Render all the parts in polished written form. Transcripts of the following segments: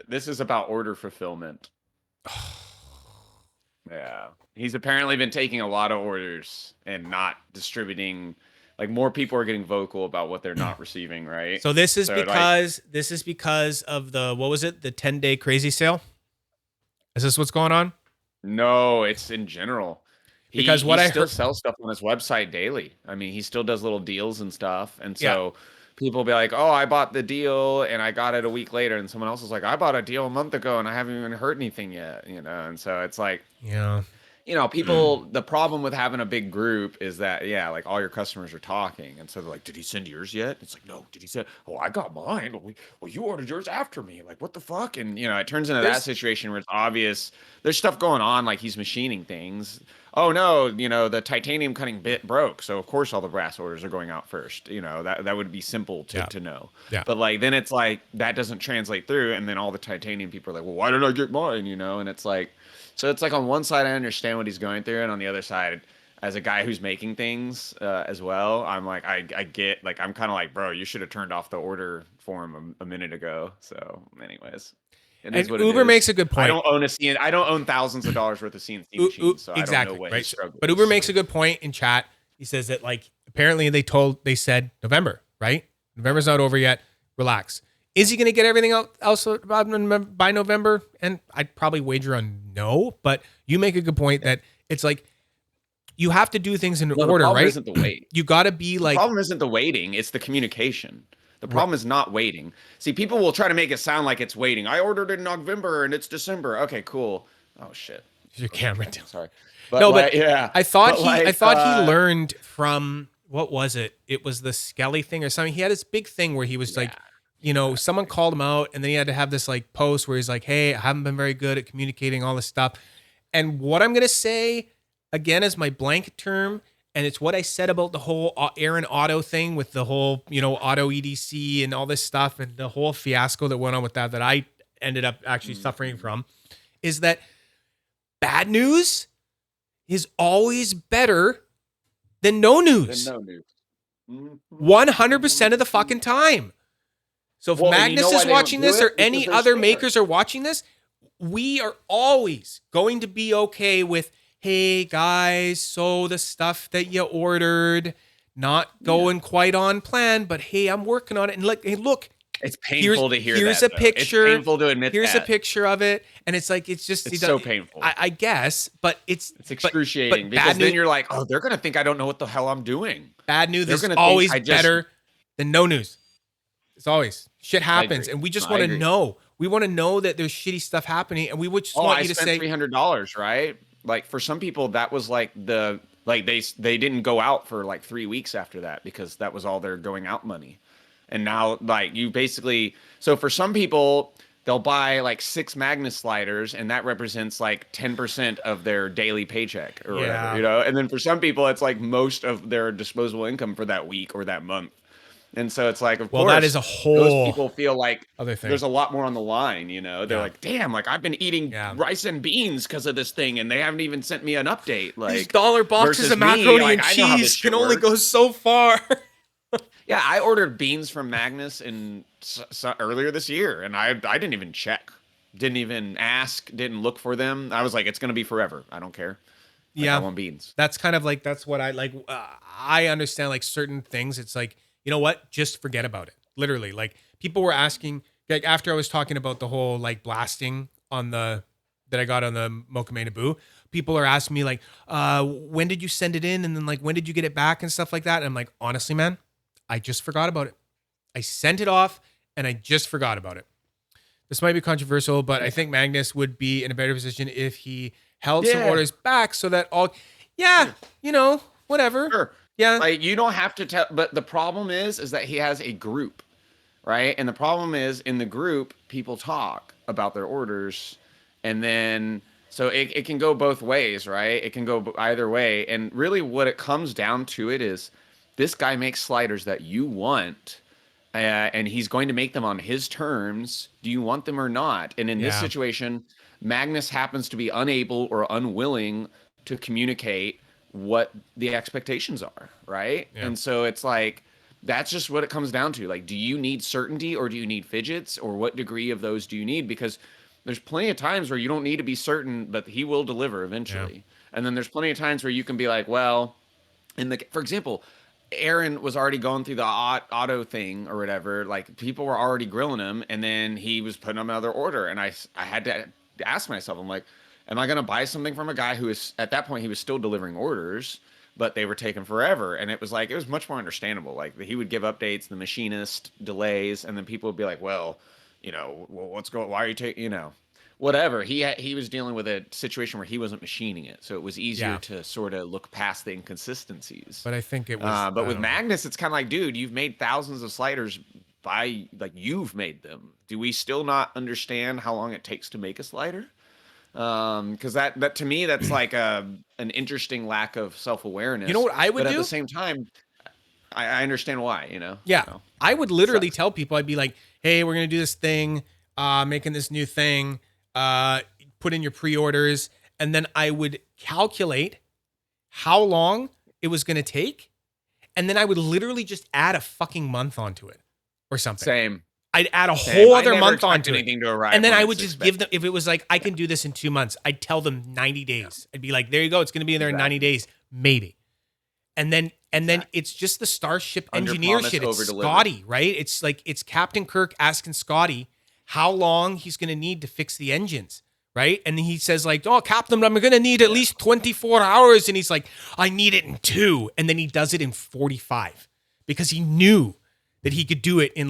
This is about order fulfillment. Yeah. He's apparently been taking a lot of orders and not distributing. Like more people are getting vocal about what they're not receiving, right? So this is So like, because of the what was it? The 10-day crazy sale? Is this what's going on? no, it's in general. He Because he what I still heard sells stuff on his website daily. I mean, he still does little deals and stuff. And yeah. so people will be like, "Oh, I bought the deal and I got it a week later." And someone else is like, "I bought a deal a month ago and I haven't even heard anything yet," you know? And so it's like, Yeah. people, the problem with having a big group is that, yeah, like all your customers are talking. And so they're like, did he send yours yet? It's like, no, did he send? Oh, I got mine. Well, you ordered yours after me. Like, what the fuck? And, it turns into that There's situation where it's obvious there's stuff going on, like he's machining things. Oh, no, the titanium cutting bit broke. So, of course, all the brass orders are going out first. That would be simple yeah. to know. Yeah. But, like, then it's like that doesn't translate through. And then all the titanium people are like, well, why did I get mine? And it's like, so it's like on one side I understand what he's going through, and on the other side, as a guy who's making things as well, I'm like I get like I'm kind of like, bro, you should have turned off the order form a minute ago. So, anyways, it is And what it Uber is. makes a good I point. don't own a CN. I don't own thousands of dollars worth of CNC machines, so I don't know Exactly, what his right? struggle But is. Uber makes So a good point in chat. He says that like apparently they said November, right? November's not over yet. Relax. Is he going to get everything else by November? And I'd probably wager on no. But you make a good point that it's like you have to do things in no, the order, problem right? isn't the wait. You got to be The like, problem isn't the waiting; it's the communication. The problem is not waiting. See, people will try to make it sound like it's waiting. I ordered it in November and it's December. Okay, cool. Oh shit. your camera down. Sorry. But No, but like, yeah. I thought But I like, thought he learned from what was it? It was the Skelly thing or something. He had this big thing where he was like, someone called him out, and then he had to have this like post where he's like, "Hey, I haven't been very good at communicating all this stuff." And what I'm gonna say again is my blanket term, and it's what I said about the whole Aaron Auto thing with the whole Auto EDC and all this stuff, and the whole fiasco that went on with that I ended up actually suffering from, is that bad news is always better than no news. 100% of the fucking time. So if Magnus is watching this or any other makers are watching this, we are always going to be okay with, hey guys, so the stuff that you ordered, not going quite on plan, but hey, I'm working on it. And look, it's painful to hear here's that. a picture. It's painful to admit here's that. a picture of it. And it's like, it's so painful. I guess, but it's excruciating because then you're like, oh, they're going to think I don't know what the hell I'm doing. Bad news is always better than no news. It's always shit happens. And we just want to know. We want to know that there's shitty stuff happening. And we would just want you to say $300, right? Like for some people, that was like they didn't go out for like 3 weeks after that because that was all their going out money. And now like you basically, so for some people, they'll buy like 6 Magnus sliders and that represents like 10% of their daily paycheck or whatever, And then for some people, it's like most of their disposable income for that week or that month. And so it's like, of course, that is a whole those people feel like other thing. There's a lot more on the line, They're like, damn, like I've been eating rice and beans because of this thing, and they haven't even sent me an update. Like these dollar boxes of macaroni and cheese can only go so far. Yeah, I ordered beans from Magnus earlier this year, and I didn't even check, didn't even ask, didn't look for them. I was like, it's gonna be forever. I don't care. Like, I want beans. That's kind of like that's what I like. I understand like certain things. It's like, you know what? Just forget about it. Literally, like people were asking, like after I was talking about the whole like blasting on that I got on the Mocha Boo, people are asking me like, when did you send it in? And then like, when did you get it back and stuff like that? And I'm like, honestly, man, I just forgot about it. I sent it off and I just forgot about it. This might be controversial, but I think Magnus would be in a better position if he held some orders back so that whatever. Sure. Yeah. Like you don't have to tell, but the problem is that he has a group, right? And the problem is in the group, people talk about their orders and then, so it can go both ways, right? It can go either way. And really what it comes down to it is this guy makes sliders that you want and he's going to make them on his terms. Do you want them or not? And in this situation, Magnus happens to be unable or unwilling to communicate what the expectations are, right? And so it's like that's just what it comes down to. Like, do you need certainty or do you need fidgets, or what degree of those do you need? Because there's plenty of times where you don't need to be certain, but he will deliver Yeah. eventually. And then there's plenty of times where you can be like, well, for example, Aaron was already going through the auto thing or whatever. Like, people were already grilling him, and then he was putting up another order, and I had to ask myself, I'm like, am I going to buy something from a guy who is at that point he was still delivering orders, but they were taking forever? And it was like, it was much more understandable. Like, he would give updates, the machinist delays, and then people would be like, well, well, what's going? Why are you taking? Whatever. He was dealing with a situation where he wasn't machining it, so it was easier Yeah. to sort of look past the inconsistencies. But I think it was, But I with don't know. Magnus, it's kind of like, dude, you've made thousands of sliders by, like, you've made them. Do we still not understand how long it takes to make a slider? Because that to me, that's like an interesting lack of self You know awareness. what I would But at the do? same time, I understand why. Yeah. So I would it literally sucks. tell people, I'd be like, hey, we're going to do this thing, making this new thing, put in your pre-orders. And then I would calculate how long it was going to take. And then I would literally just add a fucking month onto it or something. Same. I'd add a Same. whole I other never month expect onto it. anything to arrive And then when I it's would just give expected. them, if it was like, I can do this in 2 months, I'd tell them 90 days. I'd be like, there you go. It's going to be in there in 90 days, maybe. And then it's just the Starship engineer Underpromise, shit. It's overdeliver. Scotty, right? It's like, it's Captain Kirk asking Scotty how long he's going to need to fix the engines, right? And he says like, oh, Captain, I'm going to need at least 24 hours. And he's like, I need it in 2. And then he does it in 45 because he knew that he could do it in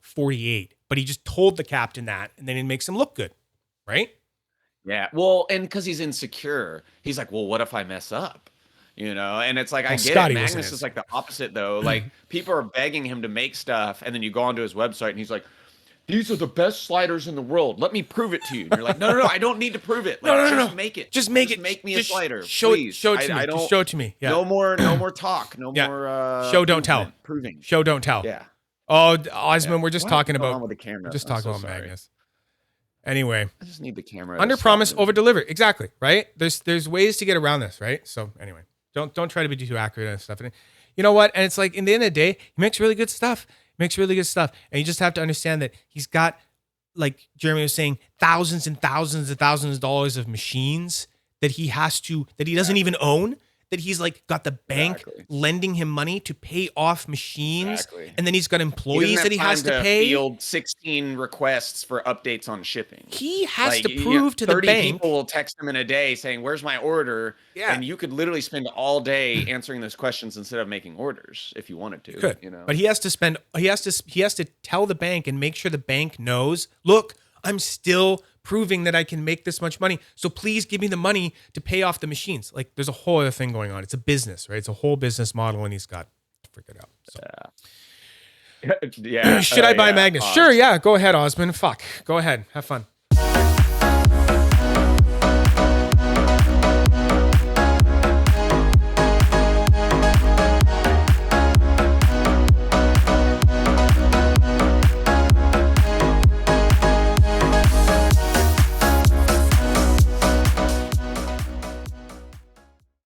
48. But he just told the captain that, and then it makes him look good, right? Yeah. Well, and because he's insecure, he's like, well, what if I mess up? And it's like, I Well, get Scotty it. wasn't Magnus as- is like the opposite, though. Like, people are begging him to make stuff, and then you go onto his website, and he's like, these are the best sliders in the world. Let me prove it to you. And you're like, no, I don't need to prove it. Like, No. make it. Just make it. Make me Just a slider, show please. Show it to me. I don't. Just show it to me. Yeah. No more talk. No Yeah. more. Show, don't tell. Proving. Show, don't tell. Yeah. Oh, Osmond, we're just What's talking going on about. with the camera. We're just I'm talking so about sorry. Magnus. Anyway, I just need the camera. under to promise, stop over moving. deliver. Exactly, right? There's ways to get around this, right? So anyway, don't try to be too accurate and stuff. And you know what? And it's like, in the end of the day, he makes really good stuff. And you just have to understand that he's got, like Jeremy was saying, thousands and thousands and thousands of dollars of machines that he doesn't even own, that he's like got the bank Exactly. lending him money to pay off machines. Exactly. And then he's got He employees doesn't that he have has time to pay. Field 16 requests for updates on shipping. He has Like, to prove to the 30 bank. people will text him in a day saying, "Where's my order?" Yeah. And you could literally spend all day answering those questions instead of making orders if you wanted to. Could. You know. But he has to tell the bank and make sure the bank knows, look, I'm still proving that I can make this much money. So please give me the money to pay off the machines. Like, there's a whole other thing going on. It's a business, right? It's a whole business model, and he's got to figure it out. So yeah. should I buy yeah, Magnus? Oz. Sure, yeah. Go ahead, Osmond. Fuck. Go ahead. Have fun.